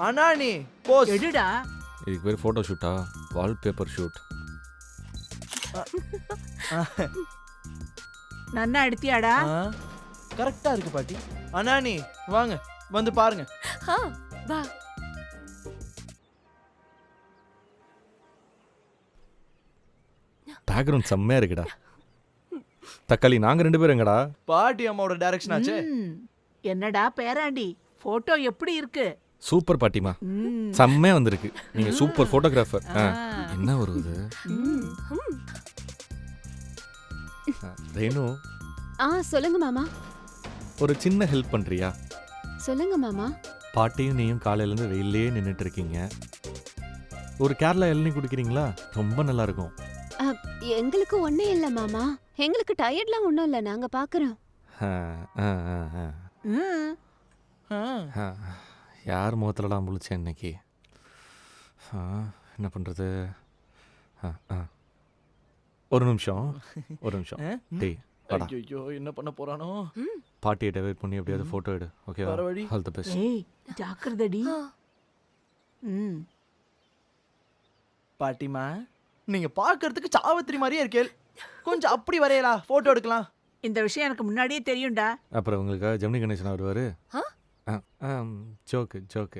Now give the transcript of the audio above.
அண்ணா நீ போஸ் எடுடா. இதுக்கு பேர் ஃபோட்டோ ஷூட்டா? Wallpaper shoot. நன்னா எடுத்தியாடா? கரெக்டா இருக்கு பாட்டி. அண்ணா நீ வாங்க வந்து பாருங்க. வா. பேக்ரவுண்ட் செம்மையா இருக்குடா. தக்காளி நாங்க 2 பேரும் எங்கடா? பாட்டி அம்மாவோட டைரக்ஷன் ஆச்சே. என்னடா பேராண்டி, போட்டோ எப்படி இருக்கு? சூப்பர் பாட்டிமா, ம். செம்மையா வந்திருக்கு. நீங்க சூப்பர் போட்டோகிராஃபர். என்ன வருது? ரேணு, சொல்லுங்க மாமா. ஒரு சின்ன ஹெல்ப் பண்றியா? சொல்லுங்க மாமா. பாட்டியும் நீயும் காலையில இருந்து வெயிலே நின்னுட்டு இருக்கீங்க. ஒரு கேரளா இளநீ குடிக்கிறீங்களா? ரொம்ப நல்லா இருக்கும். எங்களுக்கு ஒண்ணே இல்ல மாமா. எங்களுக்கு டயர்ட்லாம் ஒண்ணும் இல்ல, நாங்க பாக்குறோம். யார் முகத்துலலாம் முழிச்சேன் இன்னைக்கு? என்ன பண்றது? ஒரு நிமிஷம். டேய் வாடா. ஐயோ என்ன பண்ண போறானோ? பாட்டியை டெவைட் பண்ணி எப்படியாவது போட்டோ எடு. ஓகேவா? பரவாடி. All the best. ஏய் ஜாக்கிரதடி. பாட்டிமா நீங்க பாக்குறதுக்கு சாவத்திரி மாதிரியே இருக்கேள். கொஞ்சம் அப்படி வரையலா, போட்டோ எடுக்கலாம். இந்த விஷயம் எனக்கு முன்னாடியே தெரியும்டா. அப்புறம் உங்களுக்காக ஜெமினி கணேசன் வருவாரு. ஜோக்கு